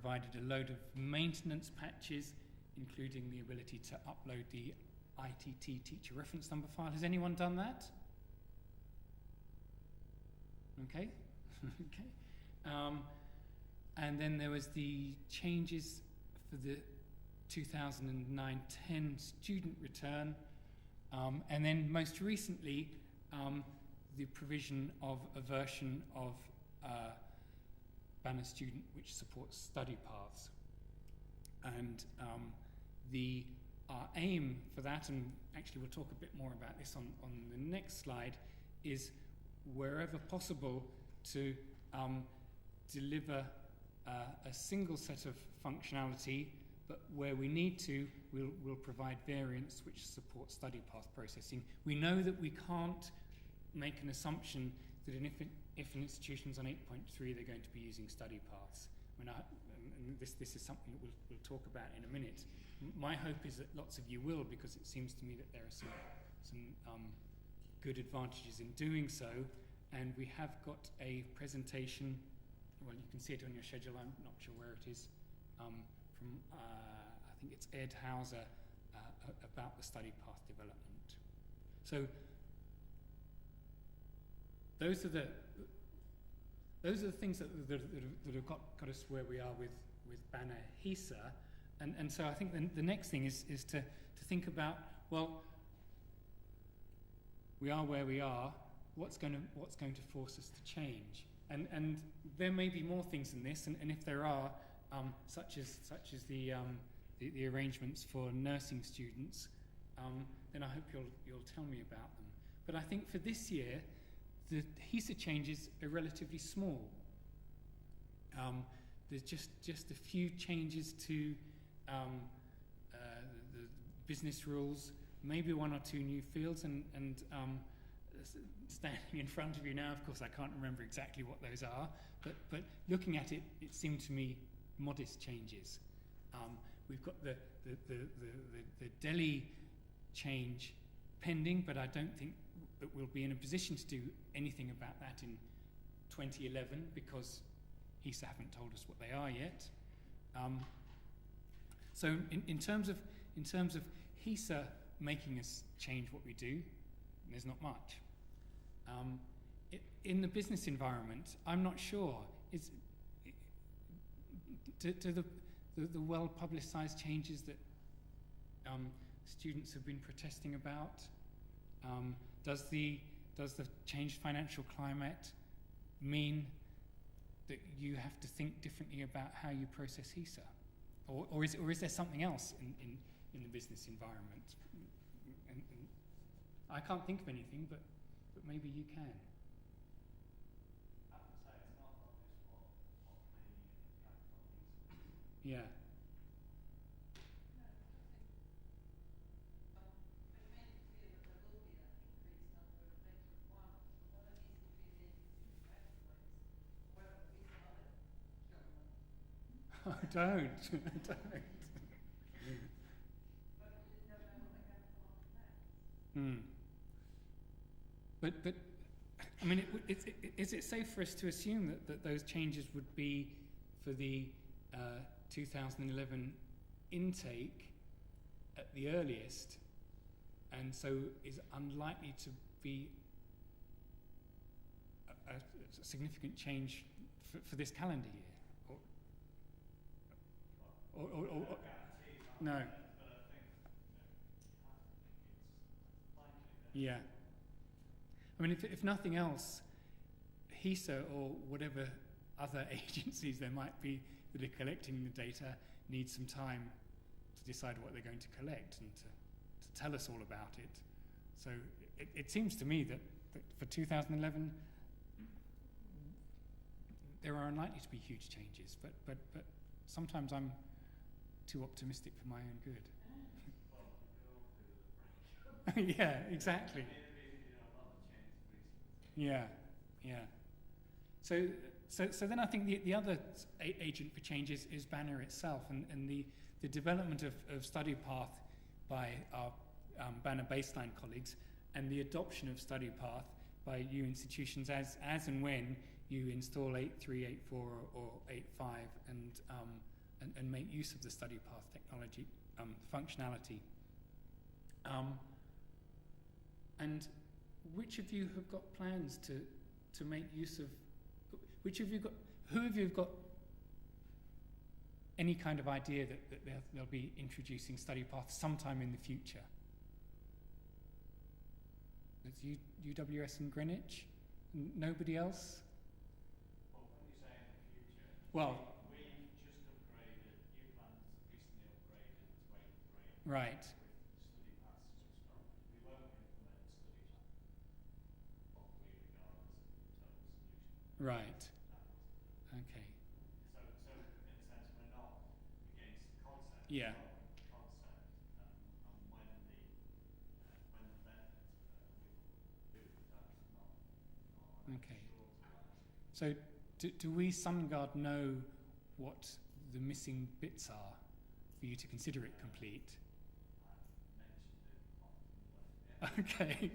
provided a load of maintenance patches, including the ability to upload the ITT teacher reference number file. Has anyone done that? Okay. Okay. And then there was the changes for the 2009-10 student return, and then most recently the provision of a version of Banner Student which supports study paths. And our aim for that, and actually we'll talk a bit more about this on the next slide, is wherever possible to deliver a single set of functionality, but where we need to, we'll provide variants which support study path processing. We know that we can't make an assumption that if an institution's on 8.3, they're going to be using study paths. And this is something that we'll talk about in a minute. My hope is that lots of you will, because it seems to me that there are some good advantages in doing so. And we have got a presentation, well, you can see it on your schedule, I'm not sure where it is, from, I think it's Ed Hauser, about the study path development. So those are the things that have got us where we are with Banner HESA. And so I think the next thing is to think about, well, we are where we are, what's going to force us to change? And there may be more things than this, and if there are, such as the arrangements for nursing students, then I hope you'll tell me about them. But I think for this year, the HESA changes are relatively small. There's just a few changes to the business rules, maybe one or two new fields, and standing in front of you now, of course, I can't remember exactly what those are, but looking at it, it seemed to me modest changes. We've got the DLHE change pending, but I don't think that we'll be in a position to do anything about that in 2011 because HESA haven't told us what they are yet. So in terms of HESA making us change what we do, there's not much. In the business environment, I'm not sure. Do the well-publicized changes that students have been protesting about, does the changed financial climate mean that you have to think differently about how you process HESA? Or is there something else in the business environment? And I can't think of anything, but maybe you can. I would say it's not obvious what may be an impact on HESA. Yeah. Oh, don't. But I mean, is it safe for us to assume that those changes would be for the 2011 intake at the earliest, and so is unlikely to be a significant change for this calendar year? Or no. Yeah. I mean, if nothing else, HESA or whatever other agencies there might be that are collecting the data need some time to decide what they're going to collect and to tell us all about it. So it seems to me that for 2011, there are unlikely to be huge changes, but sometimes I'm too optimistic for my own good. Yeah, exactly. Yeah. So then I think the other agent for change is Banner itself, and the development of study path by our Banner baseline colleagues, and the adoption of study path by you institutions as and when you install 8.3, 8.4 or 8.5, and and make use of the study path technology functionality. And which of you have got plans to make use of? Who of you have got any kind of idea that they'll be introducing study paths sometime in the future? It's UWS and Greenwich? Nobody else? Well, when you say in the future, Well, we've just upgraded, UCLAN's recently upgraded to 8.3 right. with study paths switched on. We won't implement study path, what we regard as a total solution. Right. Okay. So in a sense, we're not against the concept. Yeah. We're following the concept, and when the benefits occur, we will do. That's not Okay. short of that. So do we, SunGuard, know what the missing bits are for you to consider it complete? I've mentioned it often, but yeah. Okay.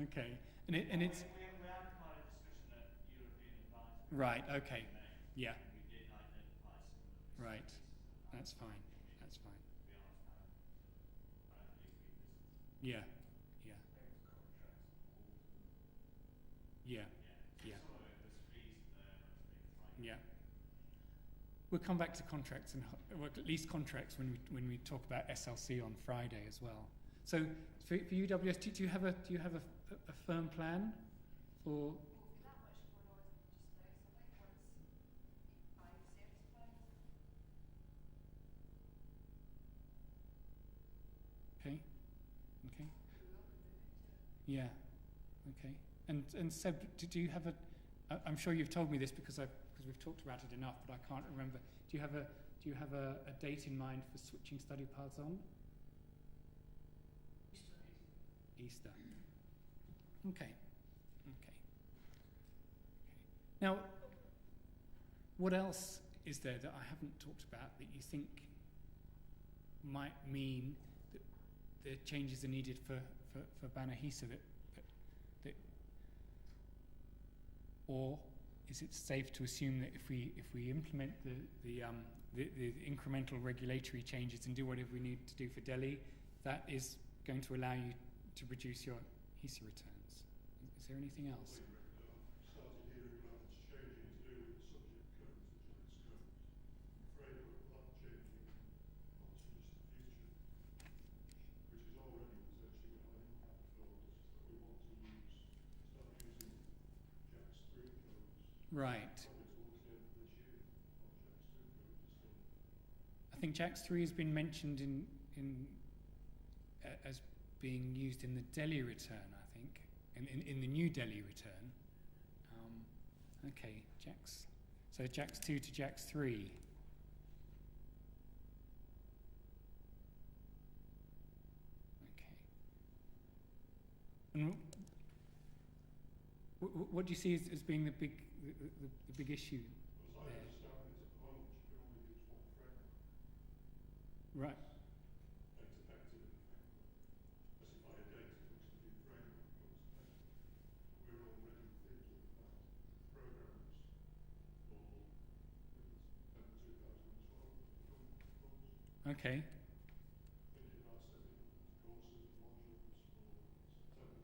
Okay. And it's We had quite a discussion at European Advisory. right. Okay. Yeah. And we did identify some of the Right. pieces of that. That's fine. That's fine. To be honest, I don't think we visited. Yeah. Yeah. Yeah. Yeah. Yeah. Some of it was fees there and things like Yeah. We'll come back to contracts and well, at least contracts when we talk about SLC on Friday as well. So for UWS, do you have a firm plan for? Okay. Okay. Yeah. Okay. And Seb, do you have I'm sure you've told me this because we've talked about it enough, but I can't remember. Do you have a date in mind for switching study paths on? Easter. Okay. Okay. Now, what else is there that I haven't talked about that you think might mean that the changes are needed for Banner HESA that or is it safe to assume that if we implement the incremental regulatory changes and do whatever we need to do for Delhi, that is going to allow you to reduce your HESA returns? Is there anything else? Started hearing about it's changing to do with the subject codes, the JAX codes. I'm afraid we're not changing not too distant future, which is already potentially going to have an impact for us, that we want to start using JAX 3 codes. Right. Probably towards the end of this year, on JAX 2 codes instead. I think JAX 3 has been mentioned as being used in the Delhi return, I think, in the new Delhi return. Okay, JAX. So JAX 2 to JAX 3. Okay. And what do you see as being the big issue? As I understand it at the moment, you can only use one framework. Right. Active and framework. Specify a date in which the new framework comes to paper. But we're already thinking about programs for September 2012 that the government proposed. Okay. Thinking about setting up courses and modules for September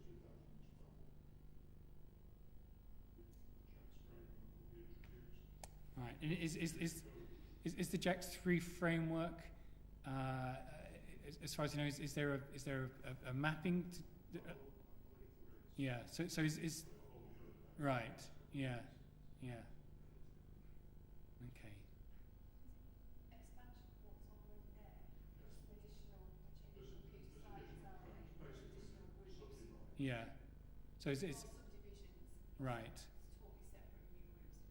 2012. The JAX framework will be introduced. Right. And is the JAX 3 framework, as far as you know, is there a mapping? To, I believe there is. yeah. So is I've only heard about right. Yeah. Yeah. Okay. Expansion of what's already there, just some additional There's additional codes, basically subdivided. Yeah. So it's subdivisions. right. It's totally separate new groups.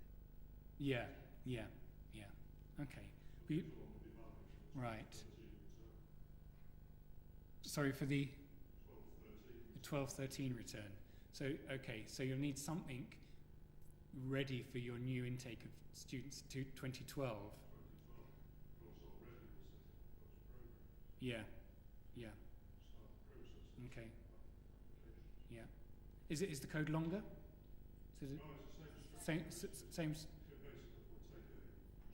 Yeah. Yeah. Yeah. Okay. But you, The one will be valid for right. 13 return. Sorry for the 12, 13 12-13 return. So okay. So you'll need something ready for your new intake of students to 2012. 2012. Of course, already we're setting up those programs. Yeah. Yeah. Start the process of Okay. applications. Yeah. Is the code longer? So is it No, it's the same structure. same. Basically, we'll take a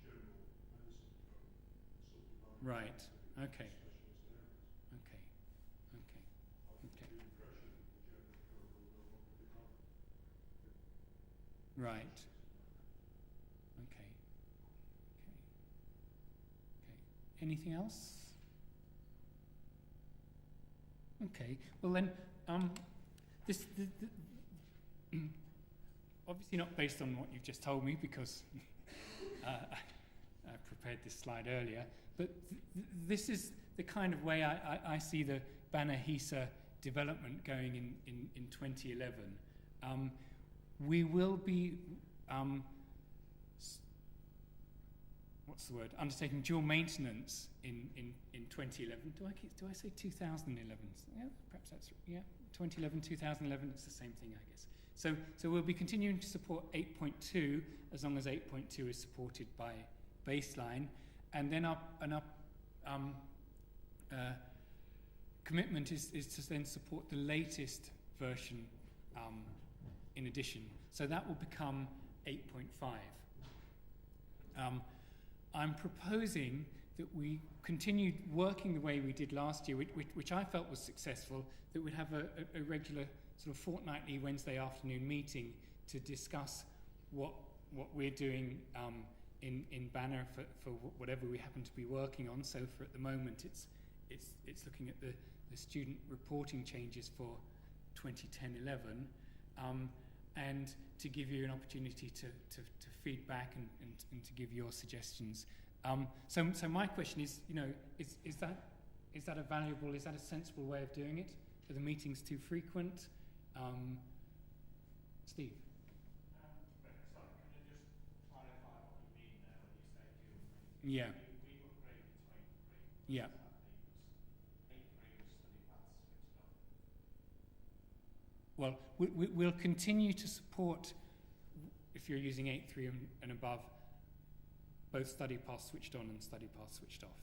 general medicine code Right. Okay. specialist areas. Okay. Okay. I think Okay. the impression that the general code will no longer be valid. Right. Okay. Okay. Okay. Anything else? Okay. Well then, this obviously not based on what you've just told me, because I prepared this slide earlier. But this is the kind of way I see the Banner HESA development going in 2011. We will be undertaking dual maintenance in 2011. Do I say 2011? Yeah, perhaps that's 2011, 2011. It's the same thing, I guess. So we'll be continuing to support 8.2 as long as 8.2 is supported by baseline, and then our commitment is to then support the latest version in addition. So that will become 8.5. I'm proposing that we continue working the way we did last year, which I felt was successful, that we'd have a regular sort of fortnightly Wednesday afternoon meeting to discuss what we're doing in Banner for whatever we happen to be working on. So for at the moment, it's looking at the student reporting changes for 2010-11, and to give you an opportunity to feed back and to give your suggestions. So my question is, is that a valuable, is that a sensible way of doing it? Are the meetings too frequent? Steve? Sorry, can I just clarify what you mean there when you say dual maintenance? Yeah. We've upgraded to 8.3. Yeah. 8.3 was study paths switched on. Well, we'll continue to support, if you're using 8.3 and above, both study paths switched on and study paths switched off.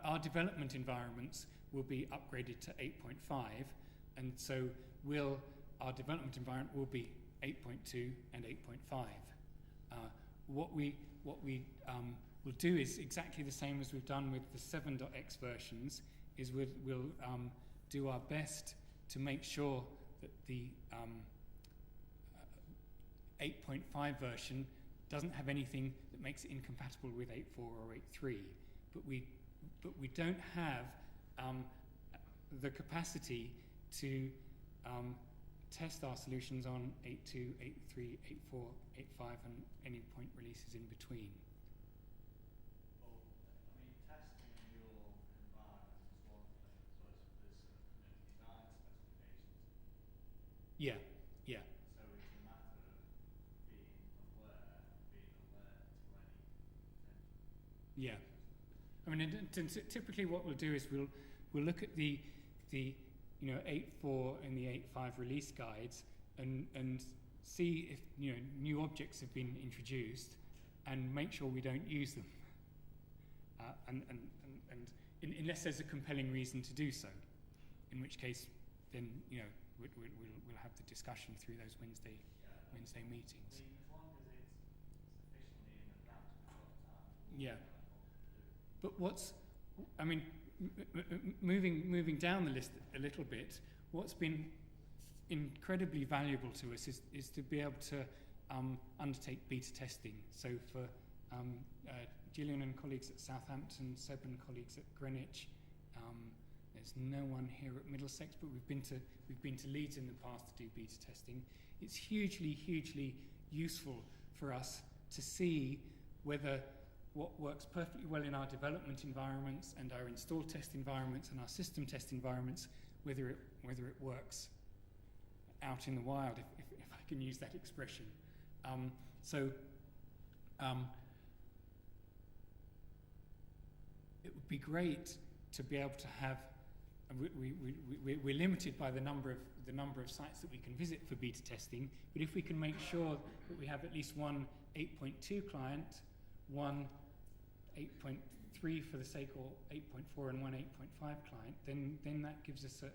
Our development environments will be upgraded to 8.5, and so our development environment will be 8.2 and 8.5. What we will do is exactly the same as we've done with the 7.x versions, is we'll do our best to make sure that the 8.5 version doesn't have anything that makes it incompatible with 8.4 or 8.3, but we don't have the capacity to test our solutions on 8.2, 8.3, 8.4, 8.5 and any point releases in between. Well, I mean, testing in your environment is one thing, so there's design specifications. Yeah, yeah. So it's a matter of being aware to any potential. Yeah, I mean, typically what we'll do is we'll look at the 8.4 and the 8.5 release guides and see if new objects have been introduced and make sure we don't use them, and unless there's a compelling reason to do so, in which case then we'll have the discussion through those Wednesday meetings. As long as it's sufficiently in advance, we've got time. Yeah. But moving down the list a little bit, what's been incredibly valuable to us is to be able to undertake beta testing. So for Gillian and colleagues at Southampton, Seb and colleagues at Greenwich, there's no one here at Middlesex, but we've been to Leeds in the past to do beta testing. It's hugely useful for us to see whether what works perfectly well in our development environments and our install test environments and our system test environments, whether it works out in the wild, if I can use that expression. It would be great to be able to have. We're limited by the number of sites that we can visit for beta testing, but if we can make sure that we have at least one 8.2 client, one 8.3 for the sake, or 8.4 and one 8.5 client, then that gives us a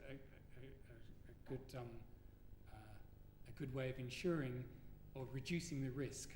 good way of ensuring or reducing the risk